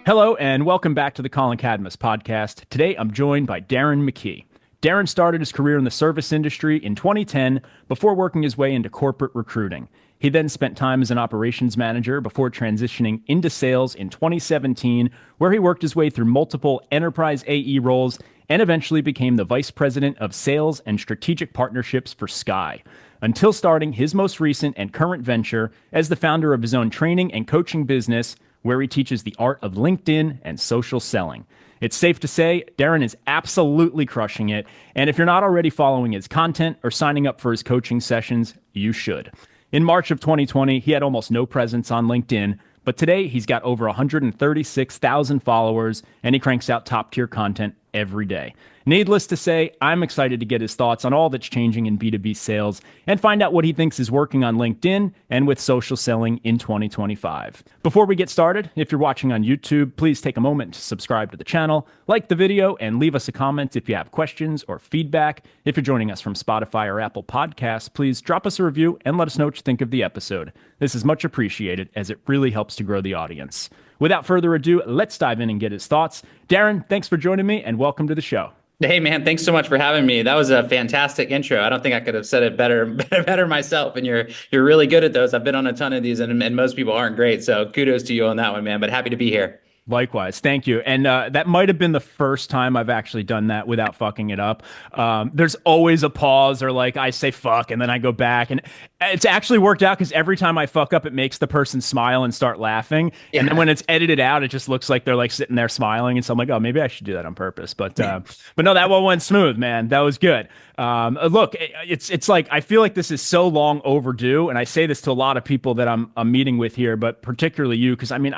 Hello, and welcome back to the Collin Cadmus Podcast. Today, I'm joined by Darren McKee. Darren started his career in the service industry in 2010 before working his way into corporate recruiting. He then spent time as an operations manager before transitioning into sales in 2017, where he worked his way through multiple enterprise AE roles and eventually became the vice president of sales and strategic partnerships for Sky, until starting his most recent and current venture as the founder of his own training and coaching business, where he teaches the art of LinkedIn and social selling. It's safe to say Darren is absolutely crushing it, and if you're not already following his content or signing up for his coaching sessions, you should. In March of 2020, he had almost no presence on LinkedIn, but today he's got over 136,000 followers, and he cranks out top-tier content every day. Needless to say, I'm excited to get his thoughts on all that's changing in B2B sales and find out what he thinks is working on LinkedIn and with social selling in 2025. Before we get started, if you're watching on YouTube, please take a moment to subscribe to the channel, like the video, and leave us a comment if you have questions or feedback. If you're joining us from Spotify or Apple Podcasts, please drop us a review and let us know what you think of the episode. This is much appreciated as it really helps to grow the audience. Without further ado, let's dive in and get his thoughts. Darren, thanks for joining me and welcome to the show. Hey man, thanks so much for having me. That was a fantastic intro. I don't think I could have said it better myself. And you're really good at those. I've been on a ton of these, and most people aren't great. So kudos to you on that one, man. But happy to be here. Likewise. Thank you. And that might have been the first time I've actually done that without fucking it up. There's always a pause or like I say fuck and then I go back, and it's actually worked out because every time I fuck up, it makes the person smile and start laughing. Yeah. And then when it's edited out, it just looks like they're like sitting there smiling. And so I'm like, oh, maybe I should do that on purpose. But no, that one went smooth, man. That was good. Look, it's like, I feel like this is so long overdue. And I say this to a lot of people that I'm meeting with here, but particularly you, because I mean,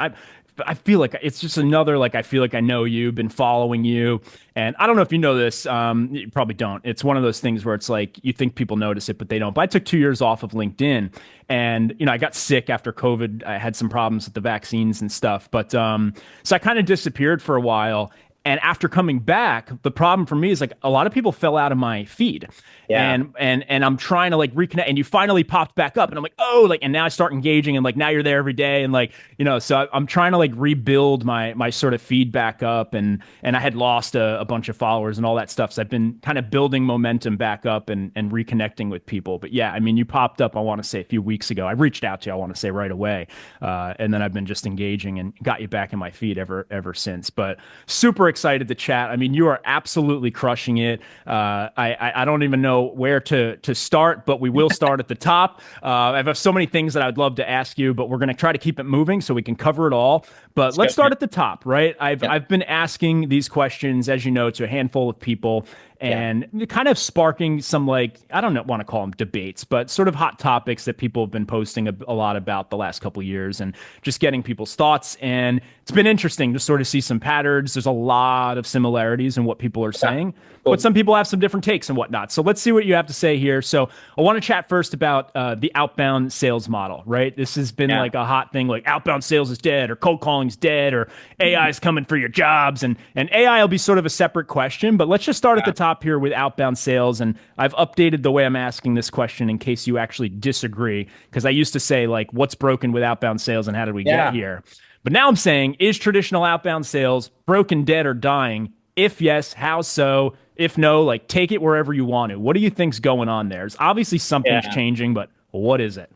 I feel like it's just another, like, I feel like I know you, been following you. And I don't know if you know this. You probably don't. It's one of those things where it's like, you think people notice it, but they don't. But I took 2 years off of LinkedIn and, I got sick after COVID. I had some problems with the vaccines and stuff. But so I kind of disappeared for a while. And after coming back, the problem for me is like a lot of people fell out of my feed. Yeah. And I'm trying to like reconnect, and you finally popped back up and I'm like, oh, like, and now I start engaging and like now you're there every day. And like, so I'm trying to like rebuild my sort of feed back up, and I had lost a bunch of followers and all that stuff. So I've been kind of building momentum back up and reconnecting with people. But yeah, I mean, you popped up, I want to say a few weeks ago. I reached out to you, I want to say right away. And then I've been just engaging and got you back in my feed ever since. But super excited to chat. I mean, you are absolutely crushing it. I don't even know where to start, but we will start at the top. I have so many things that I'd love to ask you, but we're going to try to keep it moving so we can cover it all. But let's start at the top, right? I've been asking these questions, as you know, to a handful of people, and kind of sparking some, like, I don't want to call them debates, but sort of hot topics that people have been posting a lot about the last couple of years, and just getting people's thoughts. And it's been interesting to sort of see some patterns. There's a lot of similarities in what people are saying, but some people have some different takes and whatnot. So let's see what you have to say here. So I want to chat first about the outbound sales model, right? This has been like a hot thing, like outbound sales is dead, or cold calling's dead, or AI is coming for your jobs. And AI will be sort of a separate question, but let's just start at the top here with outbound sales. And I've updated the way I'm asking this question in case you actually disagree, because I used to say, like, what's broken with outbound sales and how did we get here? But now I'm saying, is traditional outbound sales broken, dead, or dying? If yes, how so? If no, like, take it wherever you want to. What do you think's going on there? It's obviously something's changing, but what is it?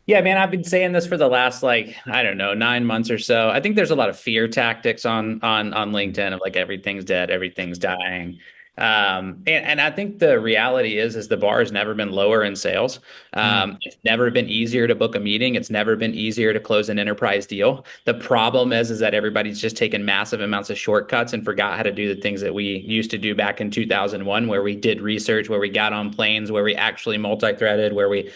Yeah, man, I've been saying this for the last, like, I don't know, 9 months or so. I think there's a lot of fear tactics on LinkedIn of like, everything's dead, everything's dying. And I think the reality is the bar has never been lower in sales. It's never been easier to book a meeting. It's never been easier to close an enterprise deal. The problem is that everybody's just taken massive amounts of shortcuts and forgot how to do the things that we used to do back in 2001, where we did research, where we got on planes, where we actually multi-threaded, where we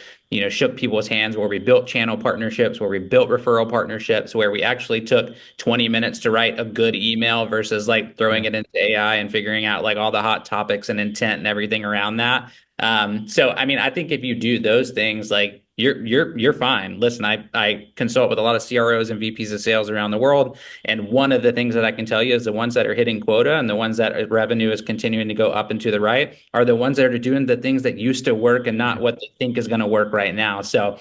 shook people's hands, where we built channel partnerships, where we built referral partnerships, where we actually took 20 minutes to write a good email versus like throwing it into AI and figuring out like all the hot topics and intent and everything around that. So, I mean, I think if you do those things, like you're fine. Listen, I consult with a lot of CROs and VPs of sales around the world. And one of the things that I can tell you is the ones that are hitting quota and the ones that revenue is continuing to go up and to the right are the ones that are doing the things that used to work and not what they think is going to work right now. So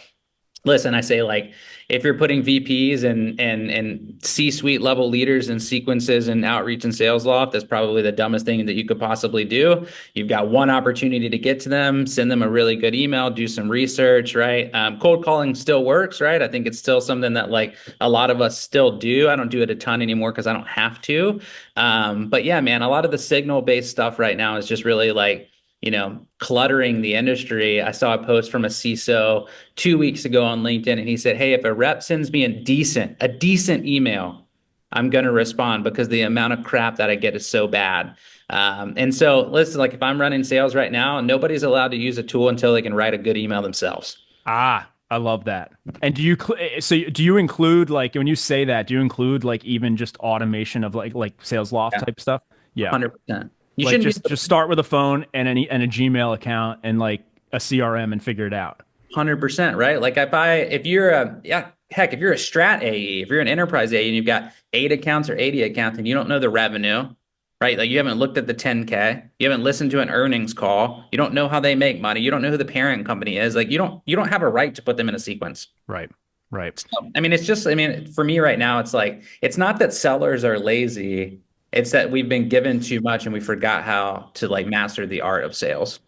Listen, I say like if you're putting VPs and C-suite level leaders in sequences and outreach and sales loft, that's probably the dumbest thing that you could possibly do. You've got one opportunity to get to them, send them a really good email, do some research, right? Cold calling still works, right? I think it's still something that like a lot of us still do. I don't do it a ton anymore because I don't have to. But yeah, man, a lot of the signal-based stuff right now is just really like, cluttering the industry. I saw a post from a CISO 2 weeks ago on LinkedIn, and he said, "Hey, if a rep sends me a decent email, I'm going to respond because the amount of crap that I get is so bad." And so, listen, like if I'm running sales right now, nobody's allowed to use a tool until they can write a good email themselves. Ah, I love that. And do you include like when you say that, do you include like even just automation of like sales loft Yeah, type stuff? Yeah. 100%. You Like shouldn't be just start with a phone and a Gmail account and like a CRM and figure it out. 100%, right? Like if you're a, yeah, heck, if you're a strat AE, if you're an enterprise AE and you've got 8 accounts or 80 accounts and you don't know the revenue, right? Like you haven't looked at the 10K, you haven't listened to an earnings call, you don't know how they make money, you don't know who the parent company is. Like you don't have a right to put them in a sequence. Right. Right. So, I mean, it's just, I mean, for me right now, it's like, it's not that sellers are lazy. It's that we've been given too much and we forgot how to like master the art of sales.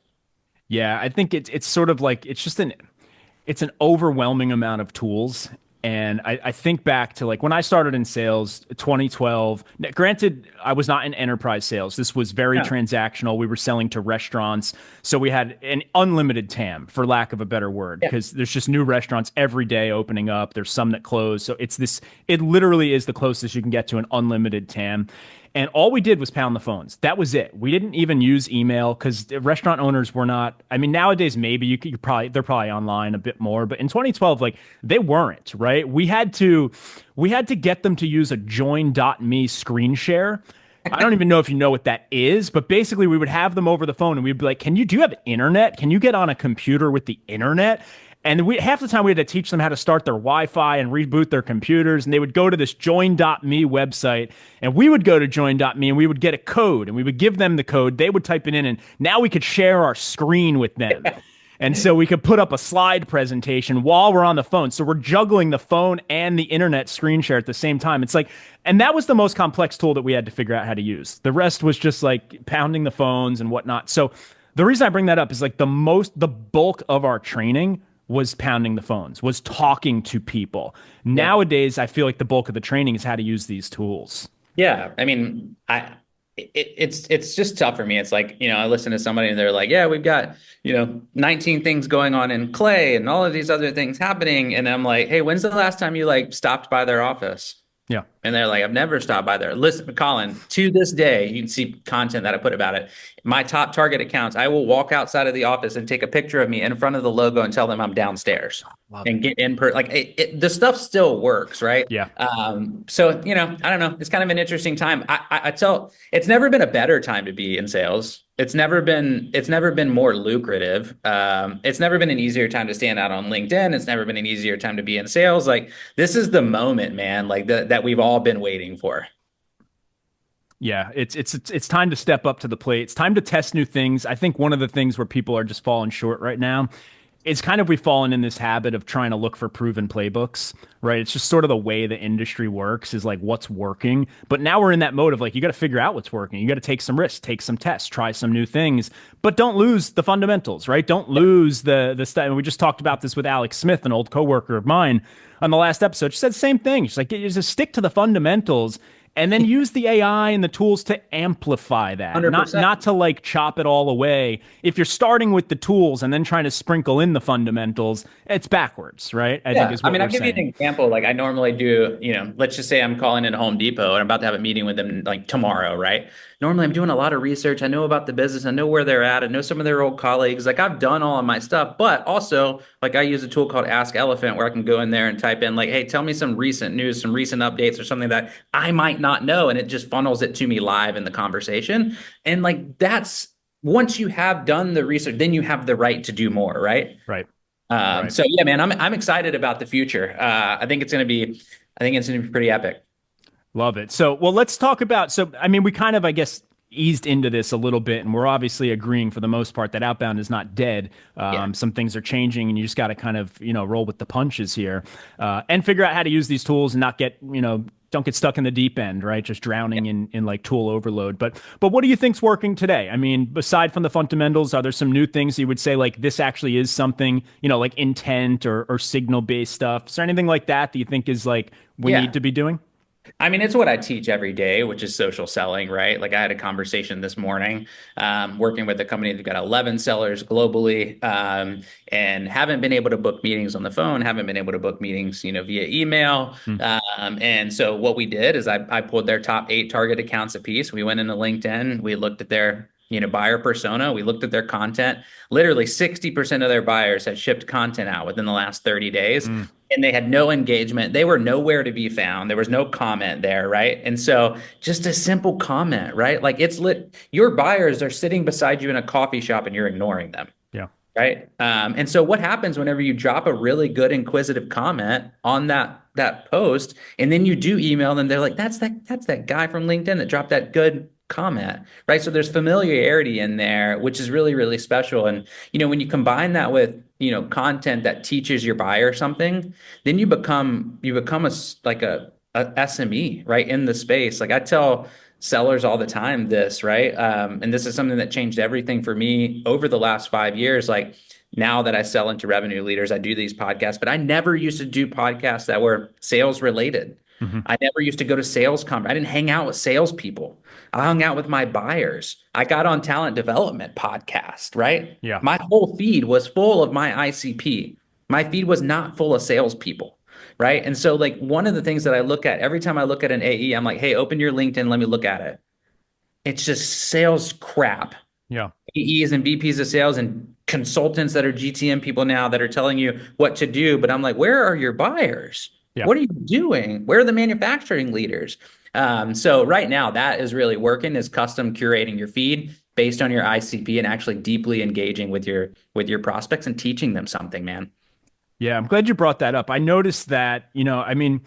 Yeah, I think it's sort of like it's an overwhelming amount of tools. And I think back to like when I started in sales, 2012. Granted, I was not in enterprise sales. This was very Yeah. transactional. We were selling to restaurants. So we had an unlimited TAM, for lack of a better word, Yeah. because there's just new restaurants every day opening up. There's some that close. So it literally is the closest you can get to an unlimited TAM. And all we did was pound the phones. That was it. We didn't even use email because restaurant owners were not. I mean, nowadays maybe they're probably online a bit more, but in 2012, like they weren't, right? We had to get them to use a join.me screen share. I don't even know if you know what that is, but basically we would have them over the phone and we'd be like, do you have internet? Can you get on a computer with the internet? And half the time we had to teach them how to start their Wi-Fi and reboot their computers. And they would go to this join.me website and we would go to join.me and we would get a code and we would give them the code. They would type it in and now we could share our screen with them. And so we could put up a slide presentation while we're on the phone. So we're juggling the phone and the internet screen share at the same time. It's like, and that was the most complex tool that we had to figure out how to use. The rest was just like pounding the phones and whatnot. So the reason I bring that up is like the bulk of our training was pounding the phones, was talking to people. Yeah. Nowadays, I feel like the bulk of the training is how to use these tools. Yeah. I mean, it's just tough for me. It's like, I listen to somebody and they're like, yeah, we've got, 19 things going on in Clay and all of these other things happening. And I'm like, hey, when's the last time you like stopped by their office? Yeah. And they're like, I've never stopped by there. Listen, Colin, to this day, you can see content that I put about it. My top target accounts, I will walk outside of the office and take a picture of me in front of the logo and tell them I'm downstairs Love and get in per like the stuff still works, right? Yeah. So I don't know. It's kind of an interesting time. I tell it's never been a better time to be in sales. It's never been more lucrative. It's never been an easier time to stand out on LinkedIn. It's never been an easier time to be in sales. Like this is the moment, man, like that we've all been waiting for. Yeah, it's time to step up to the plate. It's time to test new things. I think one of the things where people are just falling short right now is kind of we've fallen in this habit of trying to look for proven playbooks, right? It's just sort of the way the industry works is like what's working. But now we're in that mode of like you got to figure out what's working. You got to take some risks, take some tests, try some new things, but don't lose the fundamentals, right? Don't lose the stuff. We just talked about this with Alex Smith, an old coworker of mine, on the last episode. She said the same thing. She's like, just stick to the fundamentals and then use the AI and the tools to amplify that, 100%. not to like chop it all away. If you're starting with the tools and then trying to sprinkle in the fundamentals, it's backwards, right? I think Yeah. is I what mean, we're I'll give you an saying. example. Like I normally do, let's just say I'm calling in Home Depot and I'm about to have a meeting with them like tomorrow, right? Normally I'm doing a lot of research. I know about the business. I know where they're at. I know some of their old colleagues. Like I've done all of my stuff, but also like I use a tool called Ask Elephant where I can go in there and type in like, hey, tell me some recent news, some recent updates or something that I might not know. And it just funnels it to me live in the conversation. And like that's once you have done the research, then you have the right to do more, right? Right. Right. So yeah, man, I'm excited about the future. I think it's gonna be pretty epic. Love it. So, well, let's talk about. So, I mean, we kind of, I guess, eased into this a little bit, and we're obviously agreeing for the most part that outbound is not dead. Yeah. Some things are changing, and you just got to kind of roll with the punches here, and figure out how to use these tools and not get don't get stuck in the deep end, right? Just drowning in like tool overload. But what do you think's working today? I mean, aside from the fundamentals, are there some new things you would say like this actually is something, like intent or signal based stuff? Is there anything like that you think is like we need Yeah. to be doing? I mean, it's what I teach every day, which is social selling, right? Like I had a conversation this morning, working with a company that's got 11 sellers globally, and haven't been able to book meetings on the phone, haven't been able to book meetings, via email. Hmm. And so what we did is I pulled their top 8 target accounts a piece. We went into LinkedIn, we looked at their buyer persona. We looked at their content. Literally 60% of their buyers had shipped content out within the last 30 days, Mm. and they had no engagement. They were nowhere to be found. There was no comment there, right? And so just a simple comment, right? Like it's lit. Your buyers are sitting beside you in a coffee shop and you're ignoring them, Yeah. right? And so what happens whenever you drop a really good inquisitive comment on that post, and then you do email them, they're like, that's that guy from LinkedIn that dropped that good comment, right? So there's familiarity in there, which is really, really special. And when you combine that with content that teaches your buyer something, then you become a SME, right, in the space. Like I tell sellers all the time this, right? And this is something that changed everything for me over the last 5 years. Like now that I sell into revenue leaders, I do these podcasts, but I never used to do podcasts that were sales related. Hmm. I never used to go to sales conference. I didn't hang out with salespeople. I hung out with my buyers. I got on talent development podcast, right? Yeah. My whole feed was full of my ICP. My feed was not full of salespeople, right? And so, like, one of the things that I look at every time I look at an AE, I'm like, hey, open your LinkedIn, let me look at it. It's just sales crap. Yeah. AEs and VPs of sales and consultants that are GTM people now that are telling you what to do. But I'm like, where are your buyers? Yeah. What are you doing? Where are the manufacturing leaders? So right now, that is really working, is custom curating your feed based on your ICP and actually deeply engaging with your prospects and teaching them something, man. Yeah, I'm glad you brought that up. I noticed that, I mean,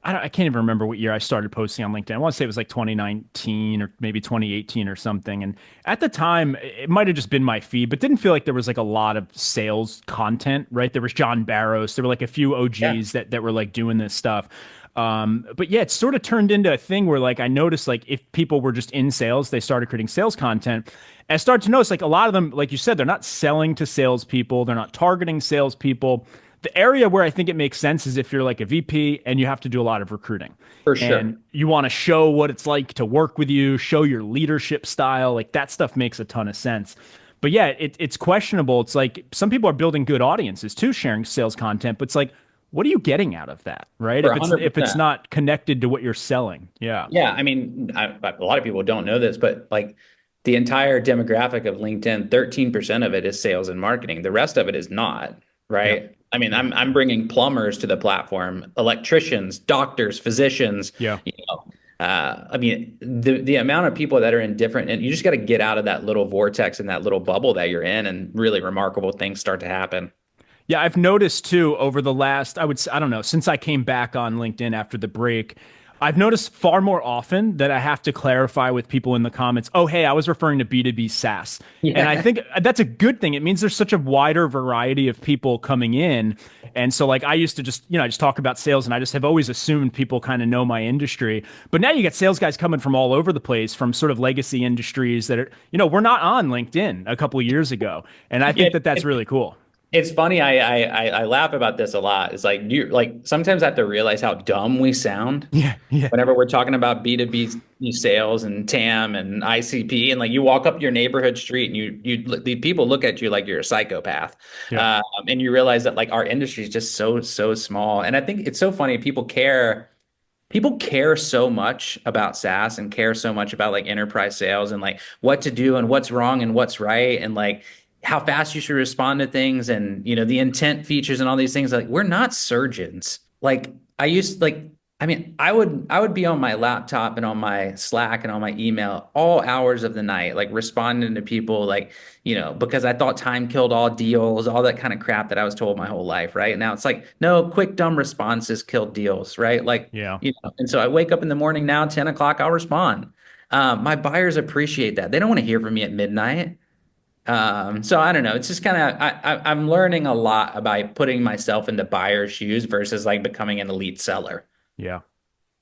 I can't even remember what year I started posting on LinkedIn. I want to say it was like 2019 or maybe 2018 or something. And at the time, it might have just been my feed, but didn't feel like there was like a lot of sales content, right? There was John Barrows. There were like a few Yeah, OGs that were like doing this stuff. But yeah, it sort of turned into a thing where like I noticed like if people were just in sales, they started creating sales content. And I started to notice like a lot of them, like you said, they're not selling to salespeople. They're not targeting salespeople. The area where I think it makes sense is if you're like a VP and you have to do a lot of recruiting for sure. and you want to show what it's like to work with you, show your leadership style, like that stuff makes a ton of sense. But yeah, it's questionable. It's like some people are building good audiences too, sharing sales content, but it's like, what are you getting out of that, right? For If it's 100%. not connected to what you're selling. Yeah. Yeah, I mean, a lot of people don't know this, but like the entire demographic of LinkedIn, 13% of it is sales and marketing. The rest of it is not, Yeah. right? I mean, I'm bringing plumbers to the platform, electricians, doctors, physicians, Yeah. you know. I mean, the amount of people that are in different, and you just got to get out of that little vortex and that little bubble that you're in, and really remarkable things start to happen. Yeah, I've noticed too over the last, I don't know, since I came back on LinkedIn after the break, I've noticed far more often that I have to clarify with people in the comments, oh, hey, I was referring to B2B SaaS. And I Yeah. think that's a good thing. It means there's such a wider variety of people coming in. And so, like, I used to just, I just talk about sales and I just have always assumed people kind of know my industry. But now you get sales guys coming from all over the place from sort of legacy industries that are, we're not on LinkedIn a couple of years ago. And I Yeah. think that that's really cool. It's funny. I laugh about this a lot. It's like you like sometimes I have to realize how dumb we sound Yeah. Yeah. whenever we're talking about B2B sales and TAM and ICP, and like you walk up your neighborhood street and the people look at you like you're a psychopath, Yeah. and you realize that like our industry is just so small. And I think it's so funny. People care so much about SaaS and care so much about like enterprise sales and like what to do and what's wrong and what's right and like how fast you should respond to things and the intent features and all these things. Like we're not surgeons. Like I mean, I would be on my laptop and on my Slack and on my email all hours of the night, like responding to people like, because I thought time killed all deals, all that kind of crap that I was told my whole life, right? Now it's like, no, quick, dumb responses kill deals, right? Like, Yeah. and so I wake up in the morning now, 10 o'clock, I'll respond. My buyers appreciate that. They don't want to hear from me at midnight. So I don't know. It's just kind of I'm learning a lot about putting myself into buyer's shoes versus like becoming an elite seller. Yeah.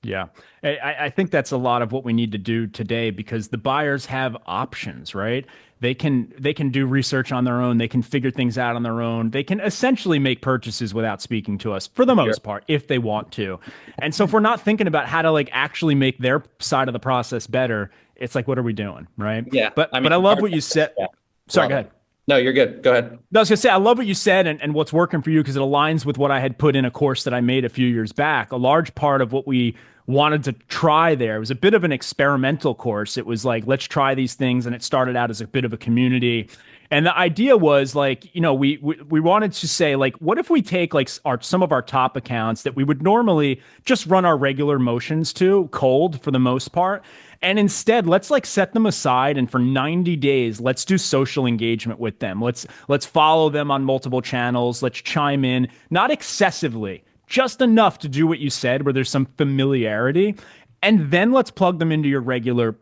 Yeah. I think that's a lot of what we need to do today because the buyers have options, right? They can do research on their own. They can figure things out on their own. They can essentially make purchases without speaking to us for the Sure. most part, if they want to. And so if we're not thinking about how to like actually make their side of the process better, it's like, what are we doing? Right. Yeah. I mean, But I love what you said. yeah, Sorry, love go it. ahead. No, you're good. Go ahead. No, I was gonna say I love what you said and what's working for you because it aligns with what I had put in a course that I made a few years back. A large part of what we wanted to try there was a bit of an experimental course. It was like, let's try these things, and it started out as a bit of a community. And the idea was like, we wanted to say like, what if we take like our some of our top accounts that we would normally just run our regular motions to cold for the most part, and instead, let's like set them aside and for 90 days, let's do social engagement with them. Let's follow them on multiple channels. Let's chime in, not excessively, just enough to do what you said where there's some familiarity. And then let's plug them into your regular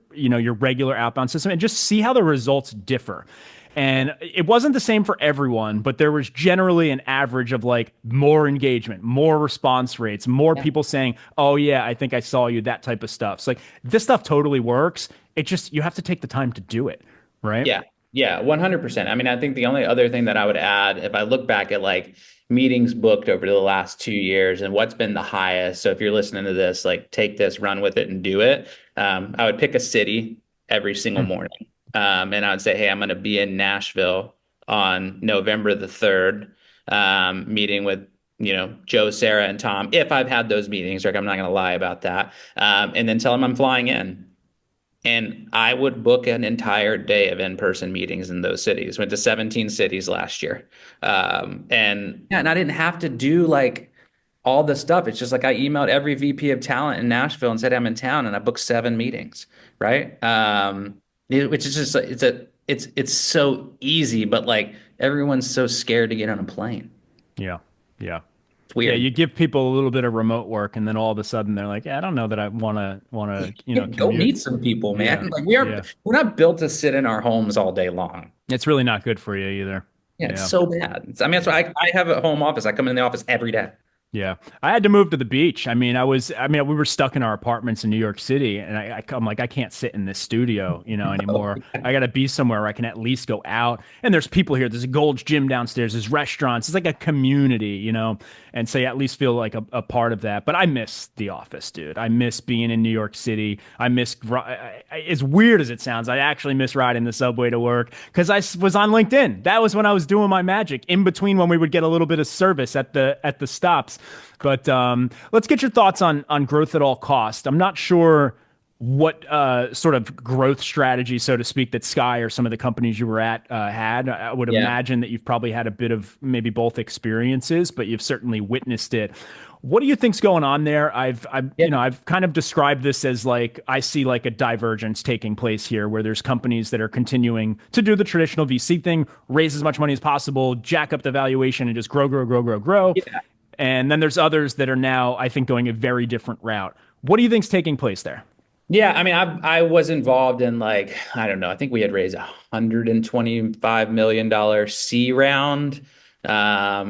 outbound system and just see how the results differ. And it wasn't the same for everyone, but there was generally an average of like more engagement, more response rates, more Yeah. people saying, "Oh yeah, I think I saw you," that type of stuff. So like this stuff totally works. It just you have to take the time to do it, right? Yeah. Yeah. 100%. I mean, I think the only other thing that I would add, if I look back at like meetings booked over the last 2 years and what's been the highest. So if you're listening to this, like take this, run with it and do it. I would pick a city every single Hmm. morning. And I would say, hey, I'm going to be in Nashville on November the 3rd, meeting with, Joe, Sarah, and Tom, if I've had those meetings, like I'm not going to lie about that. And then tell them I'm flying in. And I would book an entire day of in-person meetings in those cities. Went to 17 cities last year. And yeah, and I didn't have to do like all the stuff. It's just like I emailed every VP of talent in Nashville and said I'm in town and I booked 7 meetings, right? Which is just it's so easy, but like everyone's so scared to get on a plane. Yeah. Yeah. It's Yeah, weird. you give people a little bit of remote work and then all of a sudden they're like, "Yeah, I don't know that I want to, Go commute." meet some people, Yeah. man. Like Yeah. we're not built to sit in our homes all day long. It's really not good for you either. Yeah, it's Yeah. so bad. I mean, that's why I have a home office. I come in the office every day. Yeah, I had to move to the beach. We were stuck in our apartments in New York City, and I'm like, I can't sit in this studio, anymore. I got to be somewhere where I can at least go out. And there's people here. There's a Gold's Gym downstairs. There's restaurants. It's like a community. And so you at least feel like a part of that. But I miss the office, dude. I miss being in New York City. As weird as it sounds, I actually miss riding the subway to work because was on LinkedIn. That was when I was doing my magic in between when we would get a little bit of service at the stops. But let's get your thoughts on growth at all cost. I'm not sure what sort of growth strategy, so to speak, that Sky or some of the companies you were at had. I would Yeah. imagine that you've probably had a bit of maybe both experiences, but you've certainly witnessed it. What do you think's going on there? Yeah. I've kind of described this as like I see like a divergence taking place here, where there's companies that are continuing to do the traditional VC thing, raise as much money as possible, jack up the valuation, and just grow, grow, grow, grow, grow. Yeah. And then there's others that are now, I think, going a very different route. What do you think's taking place there? Yeah, I mean, I was involved in like, I don't know, I think we had raised $125 million C round, That's up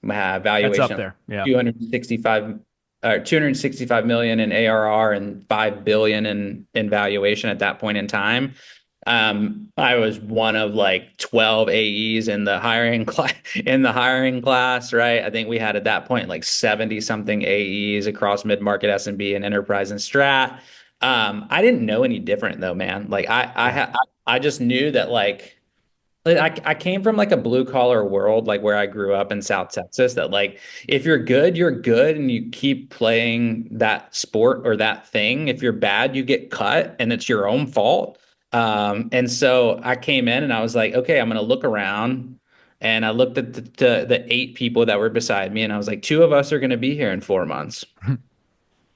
valuation of there. Yeah. 265 million in ARR and 5 billion in valuation at that point in time. I was one of like 12 AEs in the hiring class, right? I think we had at that point like 70 something AEs across mid-market SMB and enterprise and strat. I didn't know any different though, man. Like Yeah. I just knew that I came from like a blue collar world, like where I grew up in South Texas, that like if you're good, you're good and you keep playing that sport or that thing. If you're bad, you get cut and it's your own fault. And so I came in and I was like, okay, I'm going to look around. And I looked at the 8 people that were beside me and I was like, 2 of us are going to be here in 4 months.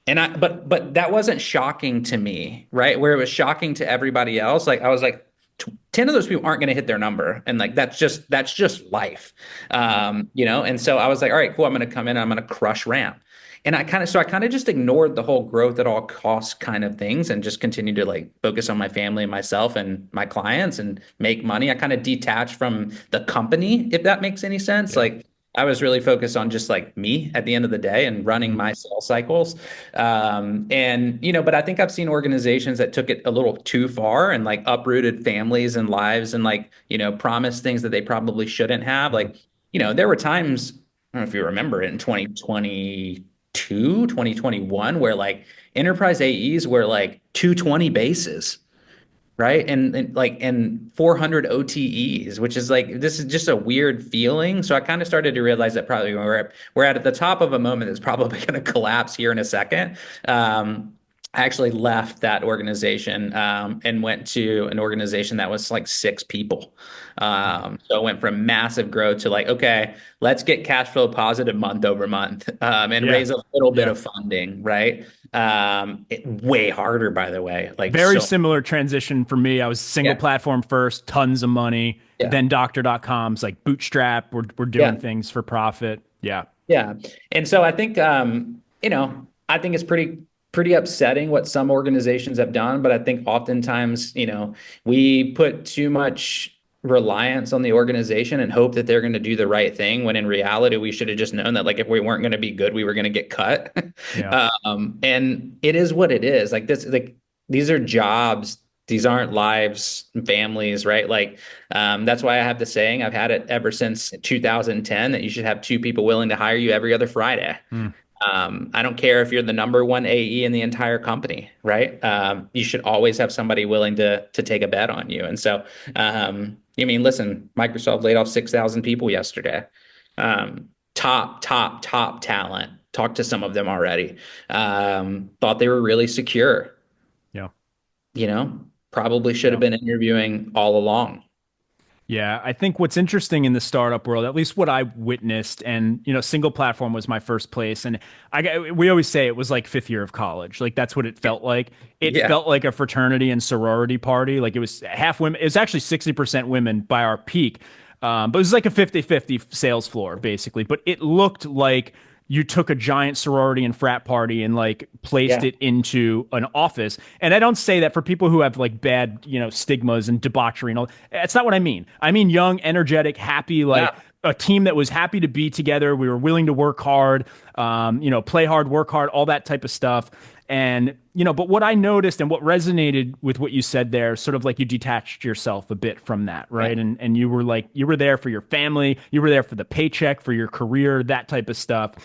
But that wasn't shocking to me, right? Where it was shocking to everybody else. Like I was like, 10 of those people aren't going to hit their number. And like, that's just life. And so I was like, all right, cool. I'm going to come in, I'm going to crush ramp. And I kind of just ignored the whole growth at all costs kind of things and just continued to like focus on my family and myself and my clients and make money. I kind of detached from the company, if that makes any sense. Yeah. Like I was really focused on just like me at the end of the day and running Mhm. my sales cycles. But I think I've seen organizations that took it a little too far and like uprooted families and lives and like, promised things that they probably shouldn't have. Mhm. Like, there were times, I don't know if you remember it in 2022, 2021, where like enterprise AEs were like 220 bases, right? And 400 OTEs, which is like this is just a weird feeling. So I kind of started to realize that probably we're at the top of a moment that's probably going to collapse here in a second. I actually left that organization and went to an organization that was like 6 people. So it went from massive growth to like, okay, let's get cash flow positive month over month and Yeah. raise a little bit Yeah. of funding, right? Way harder, by the way. Like Very so, similar transition for me. I was single yeah, platform first, tons of money. yeah, Then Doctor.com's like bootstrap. We're doing yeah, things for profit. Yeah. yeah. And so I think, I think it's pretty upsetting what some organizations have done, but I think oftentimes, we put too much reliance on the organization and hope that they're going to do the right thing when in reality we should have just known that like if we weren't going to be good we were going to get cut. Yeah. And it is what it is. Like this, like these are jobs, these aren't lives and families, right? Like that's why I have the saying, I've had it ever since 2010, that you should have 2 people willing to hire you every other Friday. Mm. I don't care if you're the number one AE in the entire company, right? You should always have somebody willing to take a bet on you. And so, listen, Microsoft laid off 6,000 people yesterday. Top talent. Talked to some of them already. Thought they were really secure. Yeah. Probably should have Yeah. been interviewing all along. Yeah, I think what's interesting in the startup world, at least what I witnessed, and single platform was my first place, and we always say it was like fifth year of college, like that's what it felt like. It Yeah, felt like a fraternity and sorority party, like it was half women. It was actually 60% women by our peak, but it was like a 50-50 sales floor basically. But it looked like you took a giant sorority and frat party and like placed yeah, it into an office. And I don't say that for people who have like bad, stigmas and debauchery and all. That's not what I mean. I mean young, energetic, happy, like yeah. a team that was happy to be together. We were willing to work hard, play hard, work hard, all that type of stuff. And, but what I noticed and what resonated with what you said there, sort of like you detached yourself a bit from that, Yeah. right? And you were like, you were there for your family, you were there for the paycheck, for your career, that type of stuff.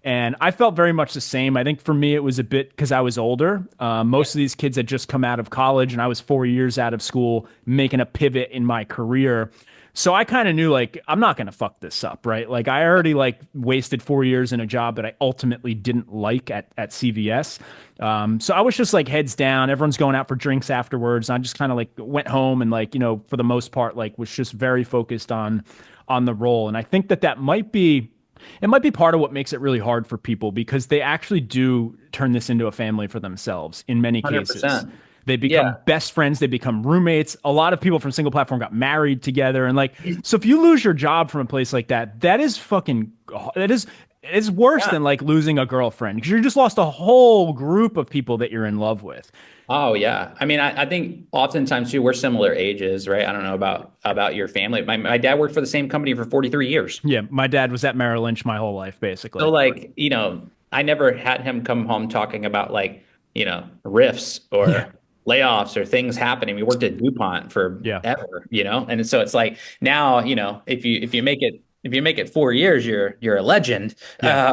And I felt very much the same. I think for me, it was a bit because I was older. Most of these kids had just come out of college, and I was 4 years out of school, making a pivot in my career. So I kind of knew like I'm not gonna fuck this up, right? Like I already like wasted 4 years in a job that I ultimately didn't like at CVS. So I was just like heads down. Everyone's going out for drinks afterwards. And I just kind of like went home and like for the most part like was just very focused on the role. And I think that might be part of what makes it really hard for people because they actually do turn this into a family for themselves in many cases. 100%. They become Yeah. best friends, they become roommates. A lot of people from single platform got married together. And like, so if you lose your job from a place like that, that is fucking, that is, it's worse Yeah. than like losing a girlfriend because you just lost a whole group of people that you're in love with. Oh yeah. I think oftentimes too, we're similar ages, right? I don't know about your family. My dad worked for the same company for 43 years. Yeah, my dad was at Merrill Lynch my whole life, So basically. like, I never had him come home talking about like, rifts Yeah, or layoffs or things happening. We worked at DuPont yeah, forever, And so it's like now, if you make it 4 years, you're a legend. yeah.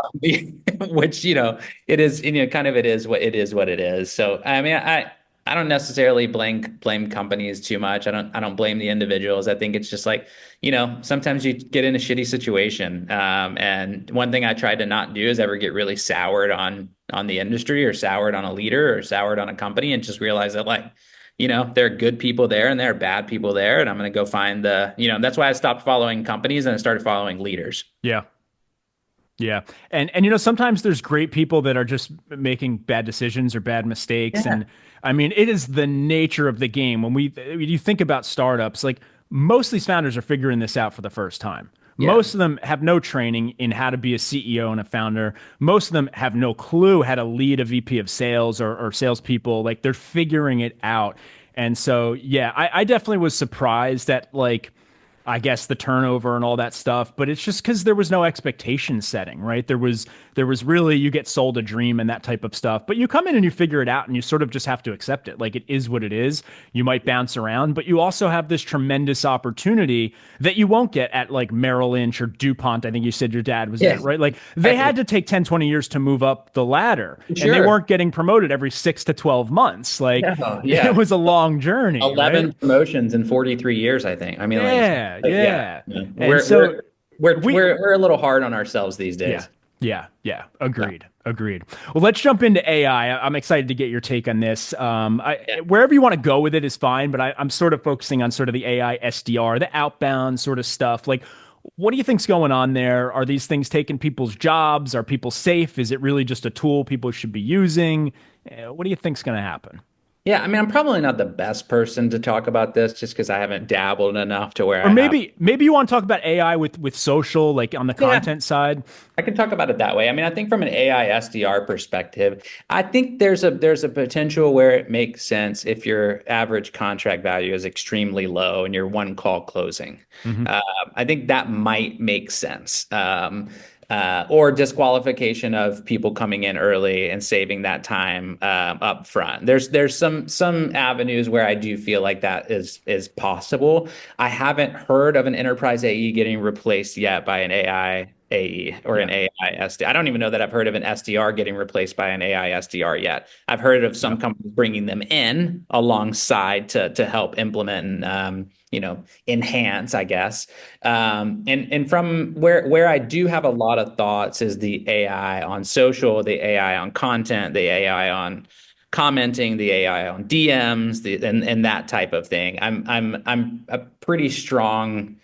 Which, it is, kind of it is what it is. So I mean, I don't necessarily blame companies too much. I don't blame the individuals. I think it's just like, sometimes you get in a shitty situation. And one thing I tried to not do is ever get really soured on the industry or soured on a leader or soured on a company and just realize that like, there are good people there and there are bad people there. And I'm going to go find that's why I stopped following companies and I started following leaders. Yeah. Yeah. And sometimes there's great people that are just making bad decisions or bad mistakes. Yeah. And I mean, it is the nature of the game. When you think about startups, like most of these founders are figuring this out for the first time. Yeah. Most of them have no training in how to be a CEO and a founder. Most of them have no clue how to lead a VP of sales or salespeople. Like they're figuring it out. And so, yeah, I definitely was surprised at like, I guess the turnover and all that stuff, but it's just because there was no expectation setting, right? There was really you get sold a dream and that type of stuff, but you come in and you figure it out and you sort of just have to accept it. Like it is what it is. You might bounce around, but you also have this tremendous opportunity that you won't get at like Merrill Lynch or DuPont. I think you said your dad was at, Yes. right? Like they had to take 10, 20 years to move up the ladder and they Sure. weren't getting promoted every 6 to 12 months. Like No, it yeah. was a long journey, right? 11 promotions in 43 years, I think. I mean, Yeah, yeah. yeah. Yeah. And We're so we're we're we we're we're a little hard on ourselves these yeah. days. Yeah. Yeah. Agreed. Agreed. Well, let's jump into AI. I'm excited to get your take on this. Yeah. Wherever you want to go with it is fine, but I'm sort of focusing on sort of the AI SDR, the outbound sort of stuff. Like, what do you think's going on there? Are these things taking people's jobs? Are people safe? Is it really just a tool people should be using? What do you think's going to happen? Yeah, I mean, I'm probably not the best person to talk about this just because I haven't dabbled enough to where Or I have. maybe you want to talk about AI with social, like on the Yeah, content side. I can talk about it that way. I mean, I think from an AI SDR perspective, I think there's a potential where it makes sense if your average contract value is extremely low and you're one call closing. Hmm. I think that might make sense. Or disqualification of people coming in early and saving that time up front. There's some avenues where I do feel like that is possible. I haven't heard of an enterprise AE getting replaced yet by an AI AE or an Yeah. AI SD. I don't even know that I've heard of an SDR getting replaced by an AI SDR yet. I've heard of some Yeah. companies bringing them in alongside to help implement and enhance, I guess. And from where I do have a lot of thoughts is the AI on social, the AI on content, the AI on commenting, the AI on DMs, and that type of thing. I'm a pretty strong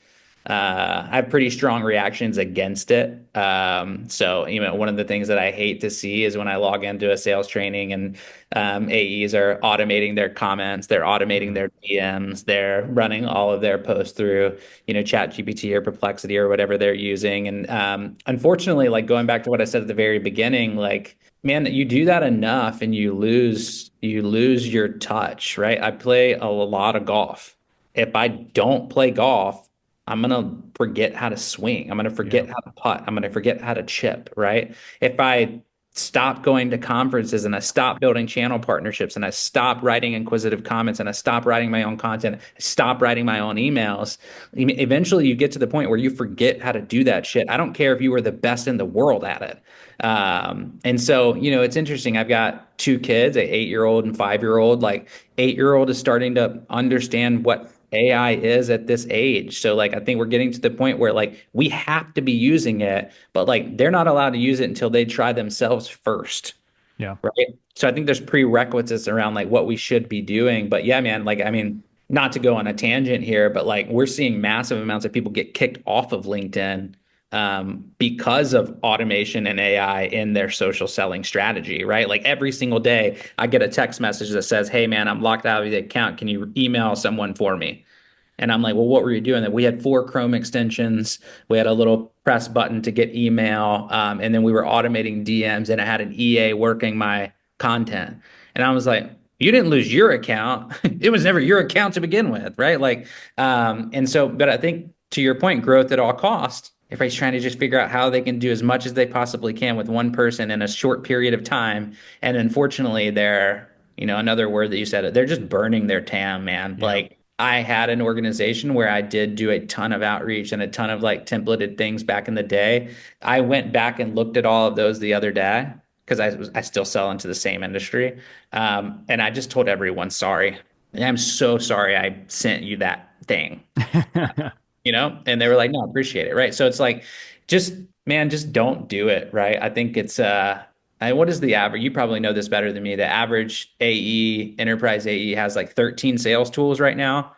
I have pretty strong reactions against it. So, one of the things that I hate to see is when I log into a sales training and AEs are automating their comments, they're automating Mhm. their DMs, they're running all of their posts through, Chat GPT or Perplexity or whatever they're using. And unfortunately, like going back to what I said at the very beginning, like, man, you do that enough and you lose your touch, right? I play a lot of golf. If I don't play golf, I'm gonna forget how to swing. I'm gonna Yeah. forget how to putt. I'm gonna forget how to chip, right? If I stop going to conferences and I stop building channel partnerships and I stop writing inquisitive comments and I stop writing my own content, I stop writing my own emails, eventually you get to the point where you forget how to do that shit. I don't care if you were the best in the world at it. And so, it's interesting. I've got two kids, an 8-year-old and 5-year-old. Like 8-year-old is starting to understand what AI is at this age. So like I think we're getting to the point where like we have to be using it, but like they're not allowed to use it until they try themselves first. Yeah. Right. So I think there's prerequisites around like what we should be doing. But yeah, man, like I mean, not to go on a tangent here, but like we're seeing massive amounts of people get kicked off of LinkedIn because of automation and AI in their social selling strategy, right? Like every single day, I get a text message that says, "Hey, man, I'm locked out of the account. Can you email someone for me?" And I'm like, well, what were you doing? That we had 4 Chrome extensions. We had a little press button to get email. And then we were automating DMs and I had an EA working my content. And I was like, you didn't lose your account. It was never your account to begin with, right? Like, and so, but I think to your point, growth at all costs. Everybody's trying to just figure out how they can do as much as they possibly can with one person in a short period of time. And unfortunately, another word that you said, they're just burning their TAM, man. Yeah. Like, I had an organization where I did do a ton of outreach and a ton of like templated things back in the day. I went back and looked at all of those the other day because I still sell into the same industry. And I just told everyone, sorry. I'm so sorry I sent you that thing, and they were like, no, appreciate it. Right. So it's like, just, man, just don't do it. Right. I think what is the average? You probably know this better than me. The average enterprise AE has like 13 sales tools right now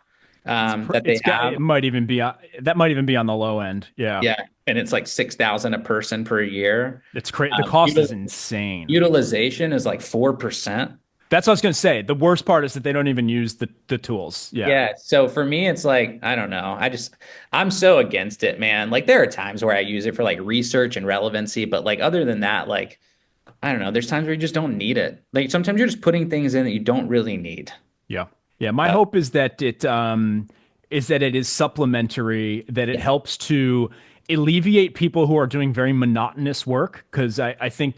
that they It's got have. it might even be that might even be on the low end. Yeah. Yeah. And it's like 6,000 a person per year. It's crazy. The cost is Util insane. Utilization is like 4%. That's what I was going to say. The worst part is that they don't even use the tools. Yeah. Yeah. So for me, it's like, I don't know. I'm so against it, man. Like there are times where I use it for like research and relevancy, but like other than that, like, I don't know. There's times where you just don't need it. Like sometimes you're just putting things in that you don't really need. Yeah. Yeah. My Uh, hope is that it is supplementary, that it yeah. helps to alleviate people who are doing very monotonous work. Because I think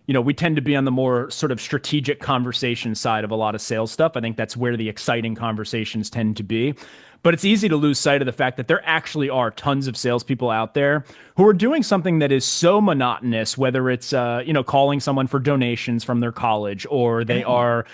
we tend to be on the more sort of strategic conversation side of a lot of sales stuff. I think that's where the exciting conversations tend to be. But it's easy to lose sight of the fact that there actually are tons of salespeople out there who are doing something that is so monotonous, whether it's calling someone for donations from their college, or they are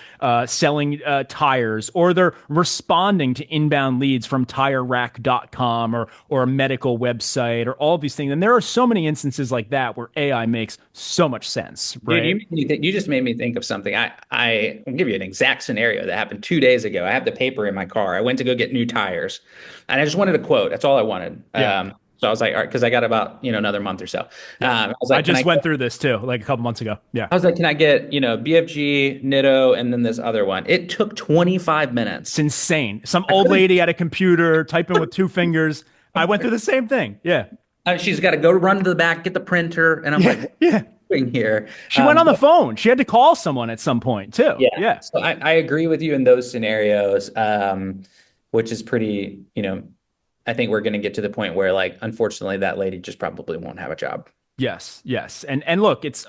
selling tires, or they're responding to inbound leads from TireRack.com or a medical website, or all of these things. And there are so many instances like that where AI makes so much sense, Dude, right? you just made me think of something. I'll give you an exact scenario that happened 2 days ago. I have the paper in my car. I went to go get new tires, and I just wanted a quote. That's all I wanted. Yeah. So I was like, all right, because I got about another month or so. Yeah. I was I like, just went through this too, like a couple months ago. Yeah. can I get BFG, Nitto, and then this other one? It took 25 It's minutes. insane. Some I old couldn't. lady at a computer typing with two fingers. I went through the same thing. Yeah. She's got to go run to the back, get the printer, and I'm like, Yeah. what Yeah. are you doing here? She went on the But phone. She had to call someone at some point too. yeah, Yeah. so I agree with you in those scenarios, which is pretty. I think we're going to get to the point where, like, unfortunately, that lady just probably won't have a job. Yes. Yes. And look, it's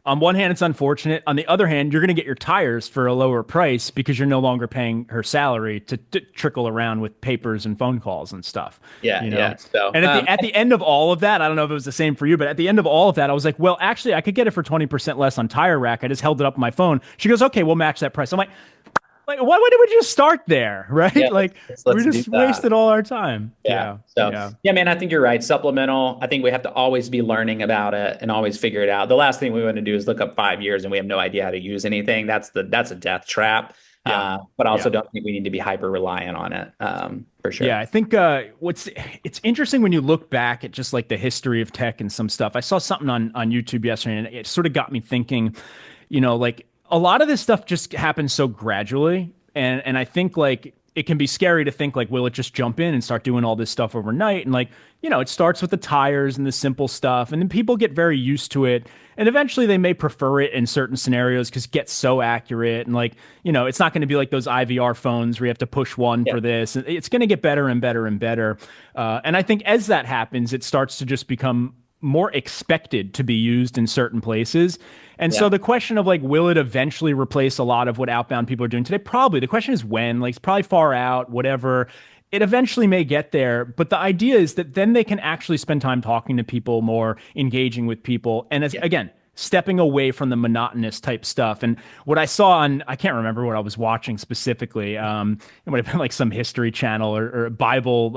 on one hand, it's unfortunate. On the other hand, you're going to get your tires for a lower price because you're no longer paying her salary to trickle around with papers and phone calls and stuff. Yeah, You know. yeah. So, And at the end of all of that, I don't know if it was the same for you, but at the end of all of that, I was like, well, actually, I could get it for 20% less on Tire Rack. I just held it up on my phone. She goes, okay, we'll match that price. I'm like, why did we just start there, right? yeah, Like we let's do just that. wasted all our time. Yeah. Yeah. So, Yeah. yeah, man, I think you're right. Supplemental. I think we have to always be learning about it and always figure it out. The last thing we want to do is look up 5 years and we have no idea how to use anything. That's a death trap. Yeah. But I also Yeah. don't think we need to be hyper reliant on it. For sure. Yeah, I think it's interesting when you look back at just like the history of tech and some stuff. I saw something on YouTube yesterday, and it sort of got me thinking. Like a lot of this stuff just happens so gradually, and I think like it can be scary to think like, will it just jump in and start doing all this stuff overnight? And like, it starts with the tires and the simple stuff, and then people get very used to it, and eventually they may prefer it in certain scenarios because it gets so accurate, and like, it's not going to be like those IVR phones where you have to push one Yeah. for this. It's going to get better and better and better, and I think as that happens, it starts to just become more expected to be used in certain places. And so Yeah. the question of like, will it eventually replace a lot of what outbound people are doing today? Probably. The question is when, like, it's probably far out, whatever. It eventually may get there. But the idea is that then they can actually spend time talking to people more, engaging with people. And as, Yeah. again, stepping away from the monotonous type stuff. And what I saw I can't remember what I was watching specifically. It might have been like some history channel or Bible,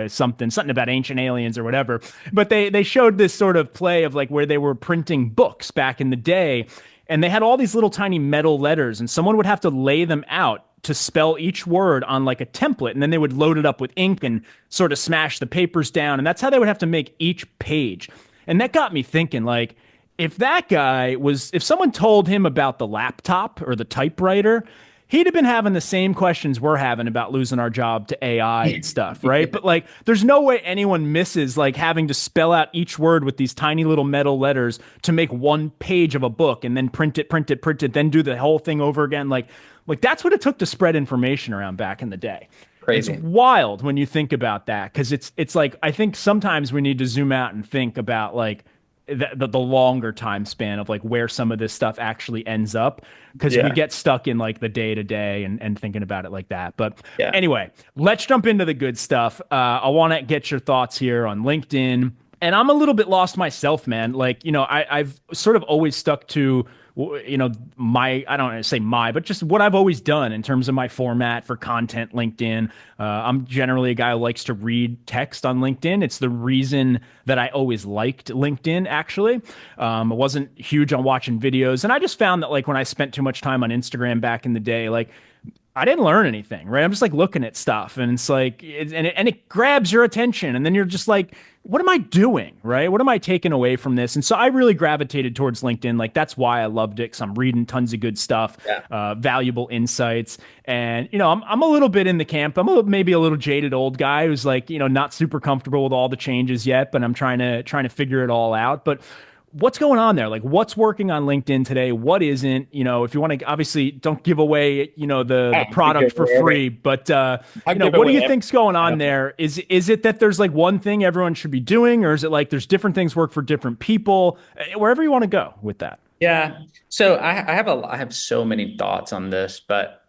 something about ancient aliens or whatever. But they showed this sort of play of like where they were printing books back in the day. And they had all these little tiny metal letters, and someone would have to lay them out to spell each word on like a template, and then they would load it up with ink and sort of smash the papers down, and that's how they would have to make each page. And that got me thinking, like, if someone told him about the laptop or the typewriter, he'd have been having the same questions we're having about losing our job to AI and stuff, right? But like, there's no way anyone misses like having to spell out each word with these tiny little metal letters to make one page of a book and then print it, then do the whole thing over again. Like that's what it took to spread information around back in the day. It's Crazy. wild when you think about that, because it's like I think sometimes we need to zoom out and think about like the longer time span of like where some of this stuff actually ends up, because we Yeah. get stuck in like the day to day and thinking about it like that. But Yeah. anyway, let's jump into the good stuff. I want to get your thoughts here on LinkedIn. And I'm a little bit lost myself, man. Like, I've sort of always stuck to, I don't want to say but just what I've always done in terms of my format for content LinkedIn. I'm generally a guy who likes to read text on LinkedIn. It's the reason that I always liked LinkedIn, actually. I wasn't huge on watching videos. And I just found that like when I spent too much time on Instagram back in the day, like I didn't learn anything, right? I'm just like looking at stuff and it's like, it grabs your attention. And then you're just like, what am I doing? Right? What am I taking away from this? And so I really gravitated towards LinkedIn. Like that's why I loved it. Cause I'm reading tons of good stuff, Yeah. valuable insights. And, I'm a little bit in the camp. Maybe a little jaded old guy who's like, not super comfortable with all the changes yet, but I'm trying to figure it all out. But what's going on there? Like what's working on LinkedIn today? What isn't? If you want to, obviously don't give away, the product for free, but I'll give what do away you think's going on there? Is it that there's like one thing everyone should be doing, or is it like there's different things work for different people? Wherever you want to go with that. Yeah. So I have so many thoughts on this, but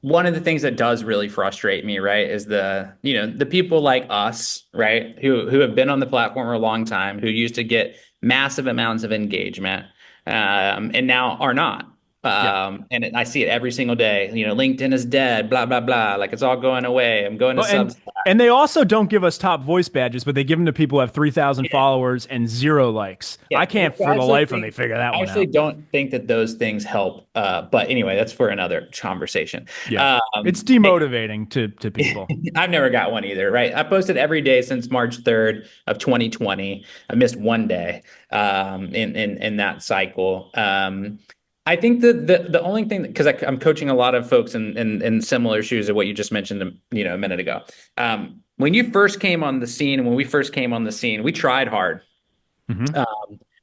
one of the things that does really frustrate me, right, is the people like us, right, who have been on the platform for a long time, who used to get massive amounts of engagement, and now are not. Yeah. I see it every single day. LinkedIn is dead, blah, blah, blah. Like it's all going away. I'm going to Oh, and Substack. and they also don't give us top voice badges, but they give them to people who have 3,000 followers and 0 likes. Yeah, I can't for the life of me figure that I one actually out. don't think that those things help. But anyway, that's for another conversation. Yeah. It's Hey, demotivating to people. I've never got one either, right? I posted every day since March 3rd of 2020. I missed one day in that cycle. I think that the only thing, because I'm coaching a lot of folks in similar shoes of what you just mentioned, a minute ago. When you first came on the scene, when we first came on the scene, we tried hard. Hmm.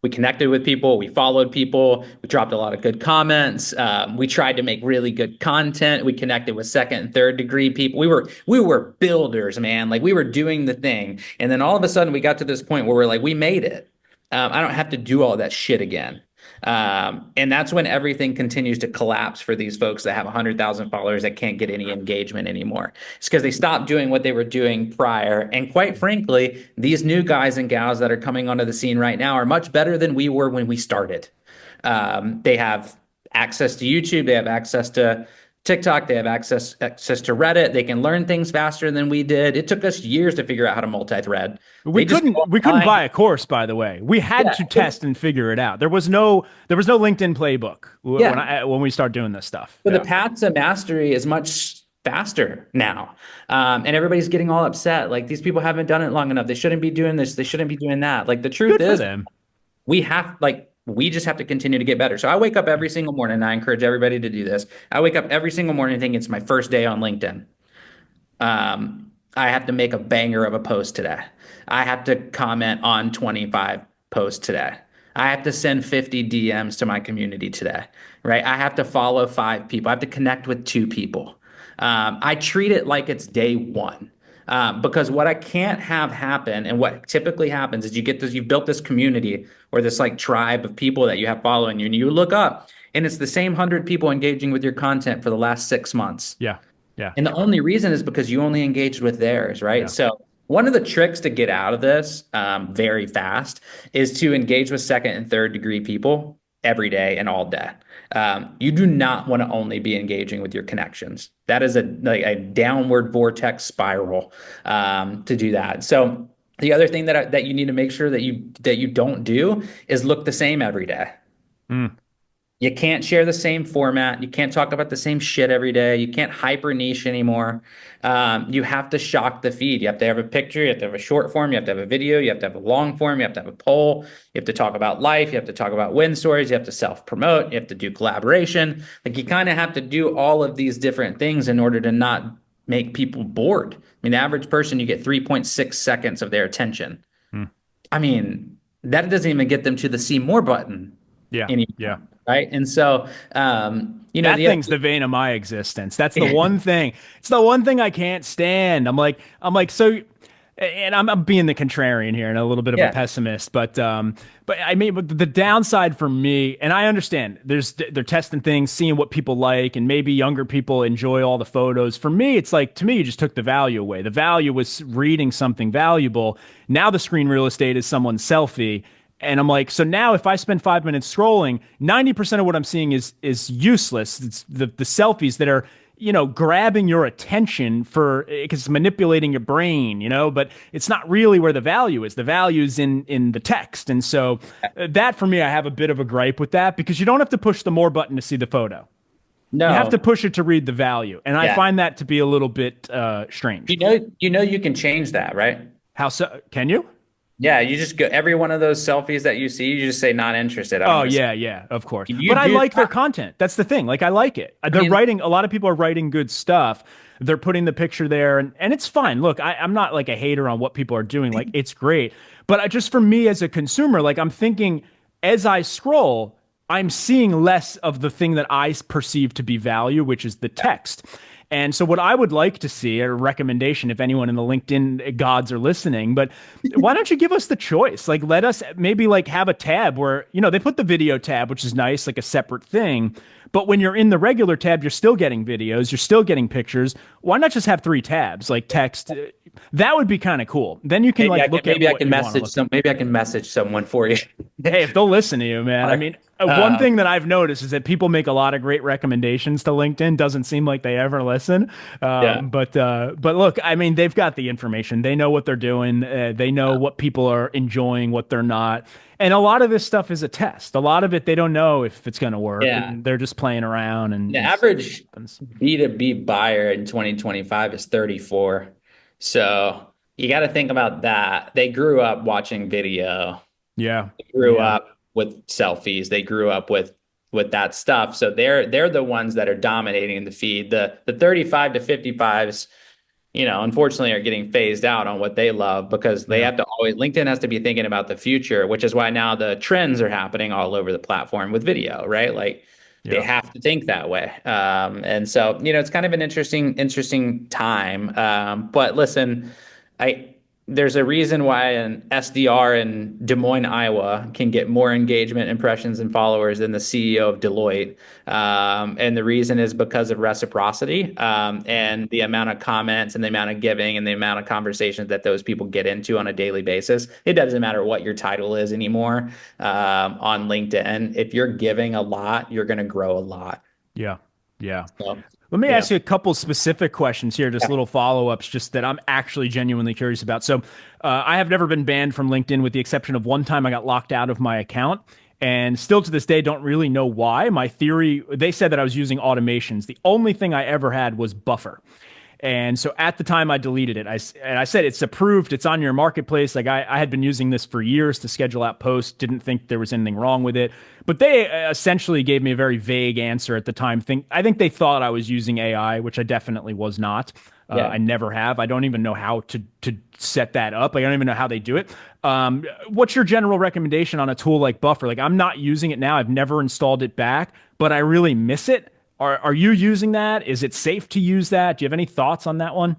We connected with people, we followed people, we dropped a lot of good comments. We tried to make really good content. We connected with second and third degree people. We were builders, man. Like we were doing the thing, and then all of a sudden we got to this point where we're like, we made it. I don't have to do all that shit again. And that's when everything continues to collapse for these folks that have 100,000 followers that can't get any engagement anymore. It's because they stopped doing what they were doing prior. And quite frankly, these new guys and gals that are coming onto the scene right now are much better than we were when we started. They have access to YouTube, they have access to TikTok, they have access to Reddit. They can learn things faster than we did. It took us years to figure out how to multi-thread. We They just couldn't go we couldn't online. buy a course, by the way. We had Yeah, to test and figure it out. There was no LinkedIn playbook when yeah. we start doing this stuff. So the Yeah. path to mastery is much faster now. And everybody's getting all upset. Like these people haven't done it long enough. They shouldn't be doing this. They shouldn't be doing that. Like the truth Good for is them. we just have to continue to get better. So I wake up every single morning, and I encourage everybody to do this. I wake up every single morning thinking it's my first day on LinkedIn. I have to make a banger of a post today. I have to comment on 25 posts today. I have to send 50 DMs to my community today, right? I have to follow 5 people. I have to connect with 2 people. I treat it like it's day one. Because what I can't have happen, and what typically happens, is you've built this community or this like tribe of people that you have following you, and you look up, and it's the same 100 people engaging with your content for the last 6 months. Yeah. Yeah. And the only reason is because you only engaged with theirs, right? Yeah. So one of the tricks to get out of this very fast is to engage with second and third degree people every day and all day. You do not want to only be engaging with your connections. That is a downward vortex spiral to do that. So the other thing that you need to make sure that you don't do is look the same every day. Mm. You can't share the same format. You can't talk about the same shit every day. You can't hyper niche anymore. You have to shock the feed. You have to have a picture. You have to have a short form. You have to have a video. You have to have a long form. You have to have a poll. You have to talk about life. You have to talk about win stories. You have to self promote. You have to do collaboration. Like you kind of have to do all of these different things in order to not make people bored. I mean, the average person, you get 3.6 seconds of their attention. Mm. I mean, that doesn't even get them to the see more button Yeah. anymore. Yeah. Right. And so, That thing's the vein of my existence. That's the one thing. It's the one thing I can't stand. So, and I'm being the contrarian here and a little bit of a yeah, pessimist, but I mean, but the downside for me, and I understand they're testing things, seeing what people like, and maybe younger people enjoy all the photos. For me, it's like, to me, you just took the value away. The value was reading something valuable. Now the screen real estate is someone's selfie. And I'm like, so now if I spend 5 minutes scrolling, 90% of what I'm seeing is useless. It's the selfies that are, grabbing your attention because it's manipulating your brain, but it's not really where the value is. The value is in the text. And so that for me, I have a bit of a gripe with that because you don't have to push the more button to see the photo. You have to No. push it to read the value. And I Yeah. find that to be a little bit strange. You can change that, right? How so? Can you? Yeah, you just go every one of those selfies that you see, you just say not interested. I don't Oh want to see. yeah, yeah, of course. You But I do like their that. content. That's the thing. Like I like it. I They're mean, writing a lot of people are writing good stuff. They're putting the picture there and it's fine. Look, I'm not like a hater on what people are doing. Like it's great. But just for me as a consumer, like I'm thinking as I scroll, I'm seeing less of the thing that I perceive to be value, which is the text. And so, what I would like to see, a recommendation, if anyone in the LinkedIn gods are listening, but why don't you give us the choice? Like, let us maybe like have a tab where, they put the video tab, which is nice, like a separate thing. But when you're in the regular tab, you're still getting videos, you're still getting pictures. Why not just have three tabs, like text? That would be kind of cool. Then you can like look at maybe I what can you want to message look at. maybe I can message someone for you. Hey, if they'll listen to you, man. I mean, one Uh, thing that I've noticed is that people make a lot of great recommendations to LinkedIn. Doesn't seem like they ever listen. yeah. But look, I mean, they've got the information. They know what they're doing. They know what people are enjoying, what they're not. And a lot of this stuff is a test. A lot of it, they don't know if it's going to work, Yeah. and they're just playing around. The And average happens. B2B buyer in 2025 is 34. So you got to think about that. They grew up watching video, Yeah, grew yeah, up with selfies, they grew up with that stuff. So they're the ones that are dominating the feed. The 35 to 55s, unfortunately are getting phased out on what they love because they yeah, have to always LinkedIn has to be thinking about the future, which is why now the trends are happening all over the platform with video, right? Like they yeah. have to think that way. And so, it's kind of an interesting time. But listen, I there's a reason why an SDR in Des Moines, Iowa can get more engagement, impressions, and followers than the CEO of Deloitte. And the reason is because of reciprocity, and the amount of comments and the amount of giving and the amount of conversations that those people get into on a daily basis. It doesn't matter what your title is anymore, on LinkedIn. If you're giving a lot, you're going to grow a lot. Yeah. Yeah. So, Let me yeah. ask you a couple specific questions here, just little follow-ups, just that I'm actually genuinely curious about. So, I have never been banned from LinkedIn, with the exception of one time I got locked out of my account, and still to this day don't really know why. My theory, they said that I was using automations. The only thing I ever had was Buffer. And so at the time I deleted it, I said it's approved, it's on your marketplace. Like I had been using this for years to schedule out posts, didn't think there was anything wrong with it. But they essentially gave me a very vague answer at the time. I think they thought I was using AI, which I definitely was not. Yeah. I never have. I don't even know how to set that up. Like I don't even know how they do it. What's your general recommendation on a tool like Buffer? Like I'm not using it now. I've never installed it back, but I really miss it. Are you using that? Is it safe to use that? Do you have any thoughts on that one?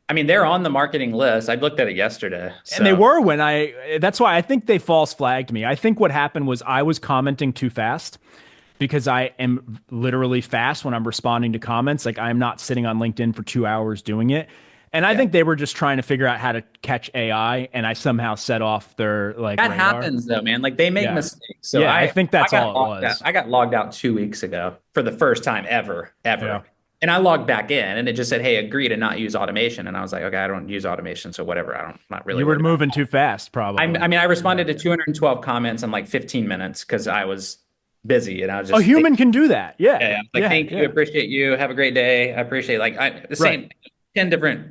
I mean, they're on the marketing list. I looked at it yesterday. And they So, were that's why I think they false flagged me. I think what happened was I was commenting too fast because I am literally fast when I'm responding to comments. Like I'm not sitting on LinkedIn for 2 hours doing it. And I yeah. think they were just trying to figure out how to catch AI, and I somehow set off their like That radar. happens though, man. Like they make Yeah. mistakes. So Yeah, I think I that's got all it logged out. was. I got logged out 2 weeks ago for the first time ever. Yeah. And I logged back in and it just said, "Hey, agree to not use automation." And I was like, "Okay, I don't use automation, so whatever. I'm not really You were worried about moving too fast, it." probably. I mean, I responded to 212 comments in like 15 minutes because I was busy and I was A just human can do that. yeah, Yeah. yeah. Like, Yeah. thank you, Yeah. appreciate you, have a great day. I appreciate the Right. same 10 different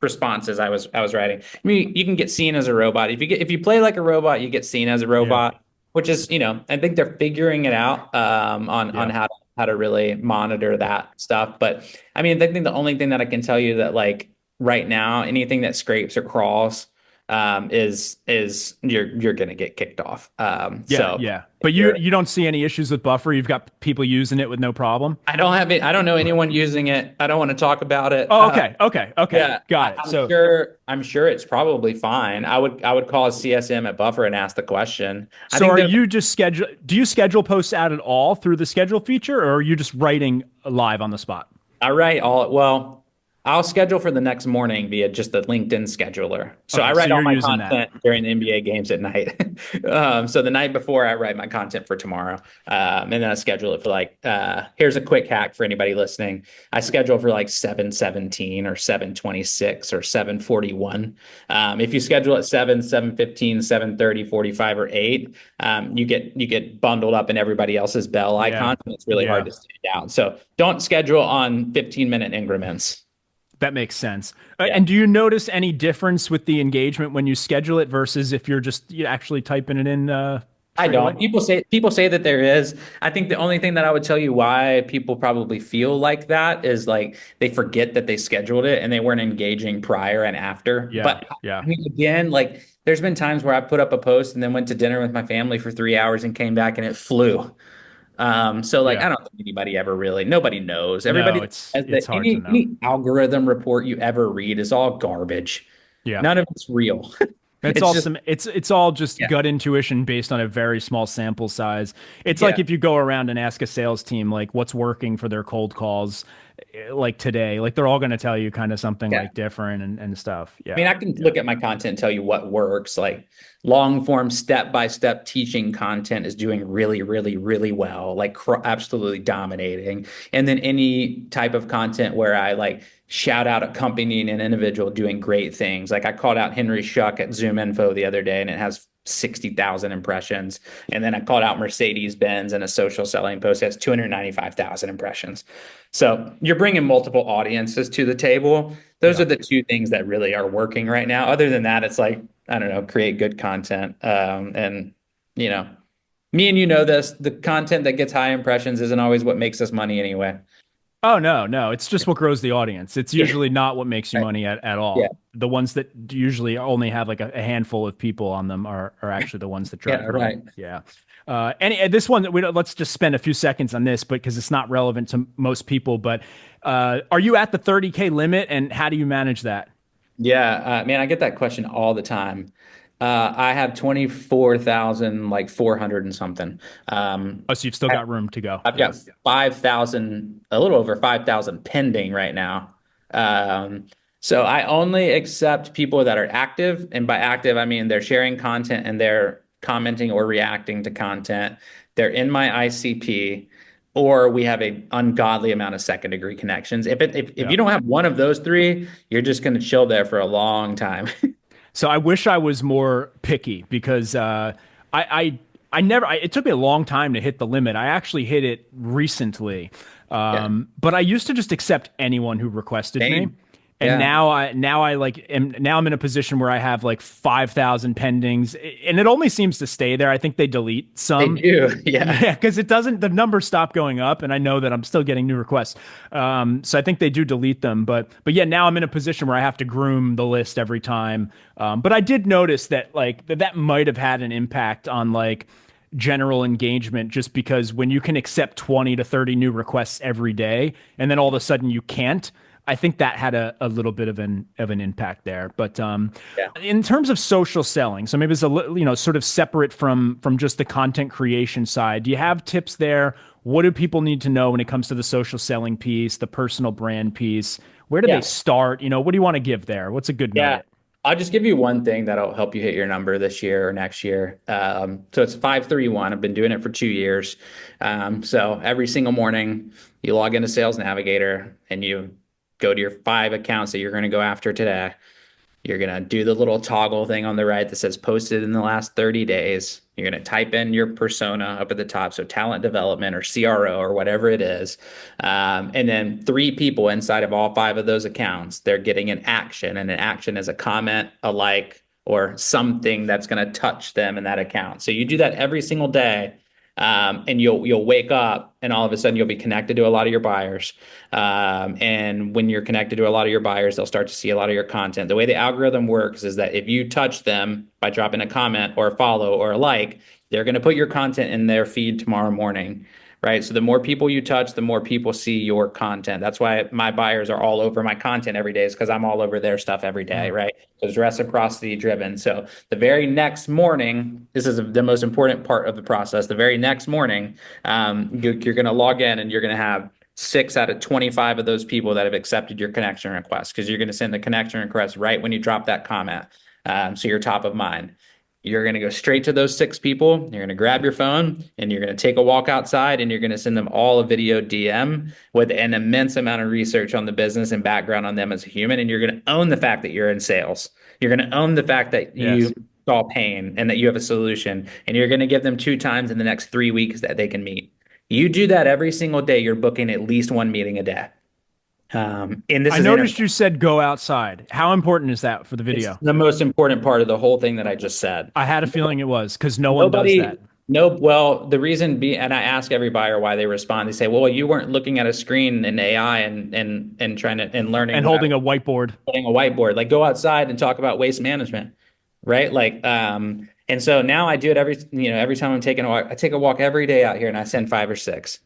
responses I was writing. I mean, you can get seen as a robot. If you play like a robot, you get seen as a Yeah. robot, which is, I think they're figuring it out, on Yeah. how to really monitor that stuff. But I mean, I think the only thing that I can tell you that like right now, anything that scrapes or crawls, is you're gonna get kicked off. Yeah, So yeah. if But you you're you don't see any issues with Buffer. You've got people using it with no problem. I don't have it. I don't know anyone using it. I don't want to talk about it. Oh, okay, okay, okay. Yeah, Got it. I'm So, sure. I'm sure it's probably fine. I would call a CSM at Buffer and ask the question. I so think are that you just schedule? Do you schedule posts out at all through the schedule feature, or are you just writing live on the spot? I write all well. I'll schedule for the next morning via just the LinkedIn scheduler. So I Okay, so write all you're my using that. content during the NBA games at night. So the night before, I write my content for tomorrow, and then I schedule it for here's a quick hack for anybody listening. I schedule for like 7:17 or 7:26 or 7:41. If you schedule at 7, 7:15, 7:30, 45, or 8, you get bundled up in everybody else's bell Yeah. icon, and it's really hard Yeah. to stand out. So don't schedule on 15-minute increments. That makes sense. Yeah. And do you notice any difference with the engagement when you schedule it versus if you're just actually typing it in I straight away? don't. People say that there is. I think the only thing that I would tell you why people probably feel like that is like they forget that they scheduled it and they weren't engaging prior and after. Yeah. But Yeah. I mean, again, like there's been times where I put up a post and then went to dinner with my family for 3 hours and came back and it flew. So like Yeah. I don't think anybody ever really, nobody knows. No, Everybody it's has it's that hard to know. any algorithm report you ever read is all garbage. Yeah. None of it's real. It's It's just awesome. It's all just yeah, gut intuition based on a very small sample size. It's like yeah. if you go around and ask a sales team like what's working for their cold calls like today, like they're all going to tell you kind of something Yeah. like different and stuff. I mean, Yeah. I can Yeah. look at my content and tell you what works. Like long form, step by step teaching content is doing really, really, really well, like absolutely dominating. And then any type of content where I like shout out a company and an individual doing great things. Like I called out Henry Schuck at Zoom Info the other day and it has 60,000 impressions. And then I called out Mercedes Benz in a social selling post that has 295,000 impressions. So you're bringing multiple audiences to the table. Those Yeah. are the two things that really are working right now. Other than that, it's like, I don't know, create good content. And, you know, me and you know this, the content that gets high impressions isn't always what makes us money anyway. Oh no, no, it's just what grows the audience. It's Yeah. usually not what makes you Right. money at Yeah. all. The ones that usually only have like a handful of people on them are actually the ones that Yeah. drive money. Right. Yeah. This one we don't, let's just spend a few seconds on this, but because it's not relevant to most people. But are you at the 30K limit, and how do you manage that? Yeah. Man, I get that question all the time. I have 24,000, like 400 and something. Oh, so you've still got room to go. I've Yeah. got 5,000, a little over 5,000 pending right now. Um, so I only accept people that are active. And by active, I mean they're sharing content and they're commenting or reacting to content. They're in my ICP, or we have a ungodly amount of second degree connections. If Yeah. you don't have one of those three, you're just going to chill there for a long time. So I wish I was more picky because I, I I never. It took me a long time to hit the limit. I actually hit it recently, Yeah. but I used to just accept anyone who requested me. Same. And Yeah. now I like am now I'm in a position where I have like 5,000 pendings, and it only seems to stay there. I think they delete They some. do. Yeah. Yeah, because it doesn't, the numbers stop going up, and I know that I'm still getting new requests. So I think they do delete them, but yeah, now I'm in a position where I have to groom the list every time. But I did notice that like that might have had an impact on like general engagement, just because when you can accept 20 to 30 new requests every day, and then all of a sudden you can't. I think that had a little bit of an impact there. But Yeah. in terms of social selling, so maybe it's sort of separate from just the content creation side. Do you have tips there? What do people need to know when it comes to the social selling piece, the personal brand piece? Where do they Yeah. start? What do you want to give there? What's a good Yeah. nugget? I'll just give you one thing that'll help you hit your number this year or next year. So it's 531. I've been doing it for 2 years. So every single morning, you log into Sales Navigator and you go to your 5 accounts that you're going to go after today. You're going to do the little toggle thing on the right that says posted in the last 30 days. You're going to type in your persona up at the top. So talent development or CRO or whatever it is. And then 3 people inside of all 5 of those accounts, they're getting an action. And an action is a comment, a like, or something that's going to touch them in that account. So you do that every single day. And you'll wake up and all of a sudden you'll be connected to a lot of your buyers. And when you're connected to a lot of your buyers, they'll start to see a lot of your content. The way the algorithm works is that if you touch them by dropping a comment or a follow or a like, they're going to put your content in their feed tomorrow morning. Right. So the more people you touch, the more people see your content. That's why my buyers are all over my content every day, is because I'm all over their stuff every day. Mm. Right. So it's reciprocity driven. So the very next morning, this is the most important part of the process. The very next morning, you're going to log in and you're going to have 6 out of 25 of those people that have accepted your connection request, because you're going to send the connection request right when you drop that comment. So you're top of mind. You're going to go straight to those 6 people. You're going to grab your phone and you're going to take a walk outside and you're going to send them all a video DM with an immense amount of research on the business and background on them as a human. And you're going to own the fact that you're in sales. You're going to own the fact that Yes. you saw pain and that you have a solution. And you're going to give them 2 times in the next 3 weeks that they can meet. You do that every single day, you're booking at least 1 meeting a day. And this I is noticed you said go outside. How important is that for the it's video? the most important part of the whole thing that I just said. I had a feeling it was because no one does Nobody, that. no, well, the reason be, and I ask every buyer why they respond. They say, well, you weren't looking at a screen in AI and trying to, and learning And about holding a whiteboard. holding a whiteboard. Like, go outside and talk about waste management, right? Like, and so now I do it every time I'm taking a walk. I take a walk every day out here and I send 5 or 6.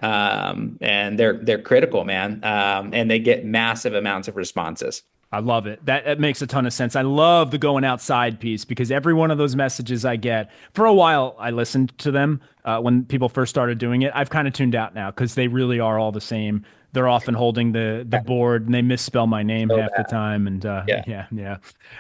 And they're critical, man. And they get massive amounts of responses. I love it. That makes a ton of sense. I love the going outside piece because every one of those messages I get, for a while, I listened to them when people first started doing it. I've kind of tuned out now because they really are all the same. They're often holding the board and they misspell my name So half the bad. time. And Yeah. yeah.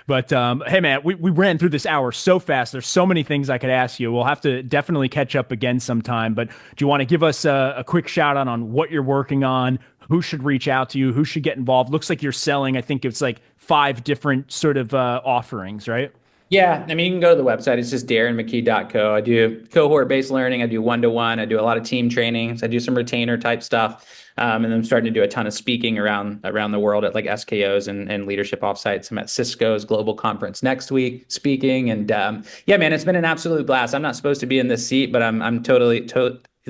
But hey, man, we ran through this hour so fast. There's so many things I could ask you. We'll have to definitely catch up again sometime. But do you want to give us a quick shout out on what you're working on? Who should reach out to you? Who should get involved? Looks like you're selling, I think it's like 5 different sort of offerings, right? Yeah, I mean, you can go to the website. It's just darrenmckee.co. I do cohort-based learning. I do one-to-one. I do a lot of team trainings. I do some retainer type stuff. And I'm starting to do a ton of speaking around the world at like SKOs and leadership offsites. I'm at Cisco's global conference next week speaking. And yeah, man, it's been an absolute blast. I'm not supposed to be in this seat, but I'm totally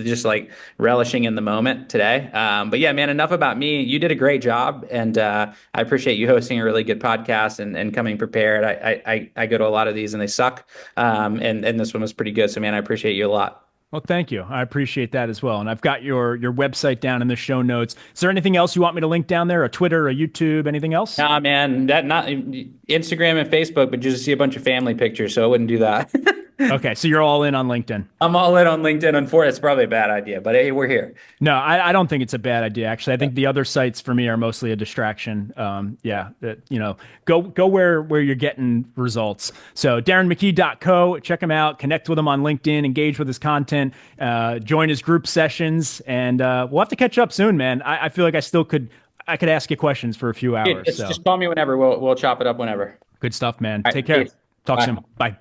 just like relishing in the moment today. But yeah, man, enough about me. You did a great job, and I appreciate you hosting a really good podcast and coming prepared. I go to a lot of these and they suck, and this one was pretty good. So man, I appreciate you a lot. Well, thank you. I appreciate that as well. And I've got your website down in the show notes. Is there anything else you want me to link down there? A Twitter, a YouTube, anything else? Nah, man, that not Instagram and Facebook, but just see a bunch of family pictures. So I wouldn't do that. Okay, so you're all in on LinkedIn. I'm all in on LinkedIn. Unfortunately, it's probably a bad idea, but hey, we're here. No, I don't think it's a bad idea. Actually, I think the other sites for me are mostly a distraction. Yeah, go where you're getting results. So DarrenMcKee.co, check him out, connect with him on LinkedIn, engage with his content, join his group sessions, and we'll have to catch up soon, man. I feel like I could ask you questions for a few Dude, hours. So just call me whenever. We'll chop it up whenever. good stuff, man. All right, Take care. peace. Talk Bye. soon. Bye.